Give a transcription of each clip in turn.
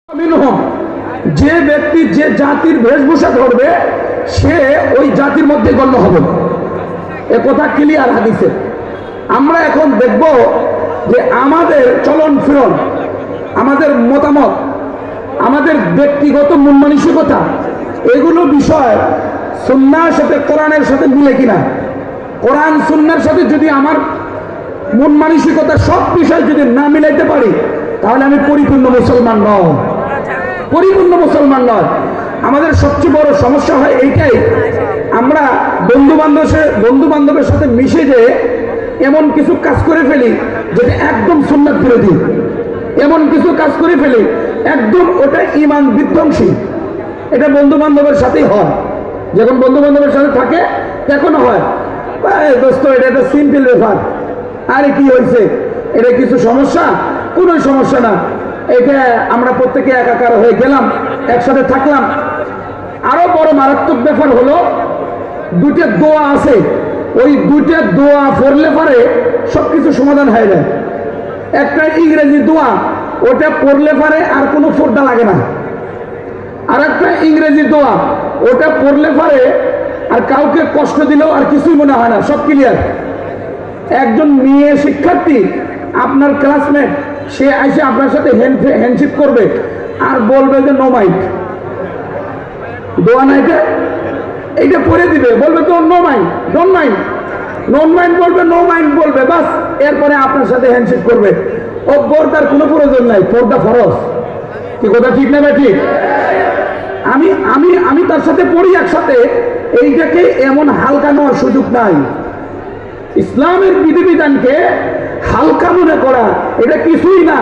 যে ব্যক্তি যে জাতির বেশভূষা ধরবে সে ওই জাতির মধ্যে গণ্য হবে, এ কথা ক্লিয়ার হাদিসে। আমরা এখন দেখব যে আমাদের চলন ফিরন, আমাদের মতামত, আমাদের ব্যক্তিগত মন মানসিকতা, এগুলো বিষয় সুন্নাহর সাথে কোরআনের সাথে মিলে কিনা। কোরআন সুন্নাহর সাথে যদি আমার মন মানসিকতা সব বিষয় যদি না মিলাইতে পারি, তাহলে আমি পরিপূর্ণ মুসলমান নয়, পরিপূর্ণ মুসলমান নয়। আমাদের সবচেয়ে বড় সমস্যা হয় এইটাই, আমরা বন্ধু বান্ধবের সাথে মিশে যে এমন কিছু কাজ করে ফেলি যেটা একদম সুন্নাত বিরোধী, এমন কিছু কাজ করে ফেলি একদম ওটা ঈমান বিধ্বংসী। এটা বন্ধু বান্ধবের সাথেই হয়, যখন বন্ধু বান্ধবের সাথে থাকে তখনও হয়, দোস্ত এটা একটা সিম্পল ব্যাপার, আরে কি হয়েছে, এটা কিছু সমস্যা? কোনো সমস্যা না, এটা আমরা প্রত্যেকে একাকার হয়ে গেলাম, একসাথে থাকলাম। আরো বড় মারাত্মক ব্যাপার হলো দুইটা দোয়া আছে, ওই দুইটা দোয়া পড়লে পরে সবকিছু সমাধান হয়ে যায়। একটা ইংরেজি দোয়া, ওটা পড়লে পরে আর কোনো পর্দা লাগে না। আর একটা ইংরেজি দোয়া, ওটা পড়লে পরে আর কাউকে কষ্ট দিলেও আর কিছুই মনে হয় না, সব ক্লিয়ার। একজন মেয়ে শিক্ষার্থী, আপনার ক্লাসমেট, সে এসে আপনার সাথে হ্যান্ডশেক করবে আর বলবে যে নো মাইন্ড, দোয়া না এইটা পড়ে দিবে, বলবে তো no mind, don't mind, non mind বলবে, নো মাইন্ড বলবে, বাস। এরপরে আপনার সাথে হ্যান্ডশেক করবে। ও পর্দার কোনো প্রয়োজন নাই, পর্দা ফরজ। কি কথা ঠিক না? ঠিক। আমি আমি আমি তার সাথে পড়ি একসাথে, এইটাকে এমন হালকা নেওয়ার সুযোগ নাই। ইসলামের বিধিবিধানকে হালকা মনে করা এটা কিছুই না,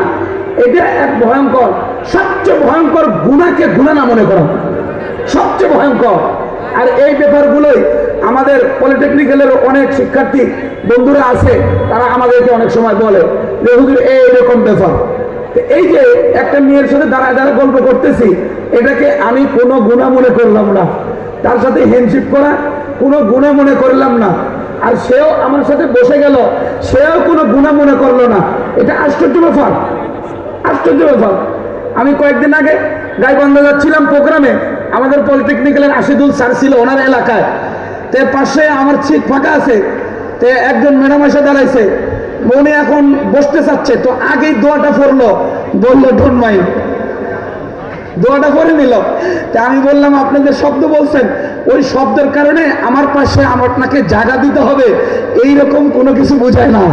এটা এক ভয়ঙ্কর, সবচেয়ে ভয়ঙ্কর গুনাহকে গুনাহ না মনে করা, সবচেয়ে ভয়ঙ্কর। আর এই ব্যাপারগুলোই আমাদের পলিটেকনিক্যালের অনেক শিক্ষার্থী বন্ধুরা আছে, তারা আমাদেরকে অনেক সময় বলে যে হুজুর এইরকম ব্যাপার। এই যে একটা মেয়ের সাথে দাঁড়ায় দাঁড়ায় গল্প করতেছি, এটাকে আমি কোনো গুনাহ মনে করলাম না, তার সাথে হ্যান্ডশেক করা কোনো গুনাহ মনে করলাম না, আর সেও আমার সাথে বসে গেল, সেও কোনো গুনাহ মনে করলো না। এটা আশ্চর্য ব্যাপার, আশ্চর্য ব্যাপার। আমি কয়েকদিন আগে গাইবান্ধা যাচ্ছিলাম প্রোগ্রামে, আমাদের পলিটেকনিক্যালের আশিদুল স্যার ছিল ওনার এলাকায়। তে পাশে আমার সিট ফাঁকা আছে, তে একজন ম্যাডাম এসে দাঁড়াইছে, মনে এখন বসতে চাচ্ছে, তো আগেই দোয়াটা পড়লো, বললো ডোন্ট মাইন্ড, দোয়াটা পড়ে নিল। তা আমি বললাম আপনি যে শব্দ বলছেন, ওই শব্দের কারণে আমার পাশে আপনাকে জায়গা দিতে হবে, এইরকম কোনো কিছু বোঝায় না।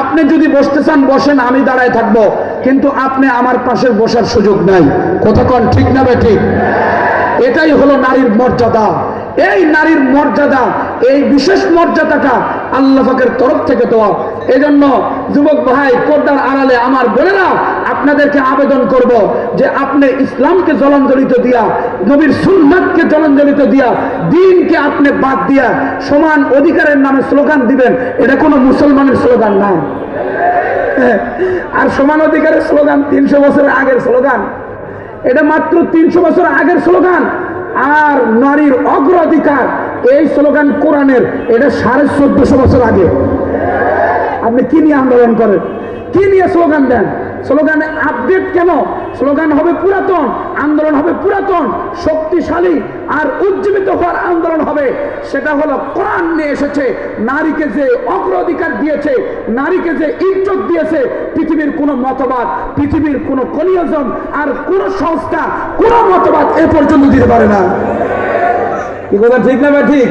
আপনি যদি বসতে চান বসেন, আমি দাঁড়ায় থাকবো, কিন্তু আপনি আমার পাশে বসার সুযোগ নাই। কতক্ষণ ঠিক না ঠিক? এটাই হলো নারীর মর্যাদা। এই নারীর মর্যাদা, এই বিশেষ মর্যাদাটা আল্লাহ পাকের তরফ থেকে দেওয়া। এজন্য যুবক ভাই, পর্দার আড়ালে আমার বোনেরা, আপনাদেরকে আবেদন করব যে আপনি ইসলামকে জলাঞ্জলিত দিয়া, নবীর সুন্নাতকে জলাঞ্জলিত দিয়া, দ্বীনকে আপনি বাদ দিয়া সমান অধিকারের নামে স্লোগান দিবেন, এটা কোনো মুসলমানের স্লোগান না। আর সমান অধিকারের স্লোগান 300 বছরের আগের স্লোগান, এটা মাত্র 300 বছর আগের স্লোগান। আর নারীর অগ্রাধিকার, এই স্লোগান কোরআনের, এটা 1450 বছর আগে। আপনি কি নিয়ে আন্দোলন করেন, কি নিয়ে স্লোগান দেন? স্লোগানে আপডেট কেন? স্লোগান হবে পুরাতন, আন্দোলন হবে পুরাতন, শক্তিশালী আর উজ্জীবিত হওয়ার আন্দোলন হবে। সেটা হলো কোরআন নিয়ে এসেছে, নারীকে যে অগ্রাধিকার দিয়েছে, নারীকে যে ইজ্জত দিয়েছে, পৃথিবীর কোনো মতবাদ, পৃথিবীর কোনো কলিয়জন আর কোনো সংস্থা কোনো মতবাদ এ পর্যন্ত দিতে পারে না। কি কথা ঠিক না ঠিক?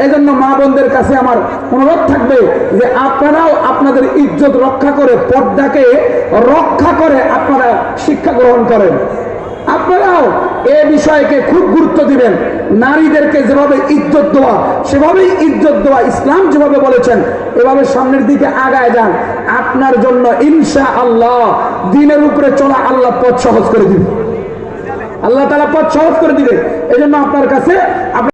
এই জন্য মা বোনদের কাছে আমার অনুরোধ থাকবে যে আপনারাও আপনাদের ইজ্জত রক্ষা করে, পর্দাকে রক্ষা করে আপনারা শিক্ষা গ্রহণ করেন। আপনারাও এই বিষয়কে খুব গুরুত্ব দিবেন। নারীদেরকে যেভাবে ইজ্জত দেওয়া, সেভাবেই ইজ্জত দেওয়া ইসলাম যেভাবে বলেছেন, এভাবে সামনের দিকে আগায় যান। আপনার জন্য ইনশাআল্লাহ দ্বীনের উপরে চলা আল্লাহ পথ সহজ করে দিবে, আল্লাহ তাআলা পথ সহজ করে দিবে। এই জন্য আপনার কাছে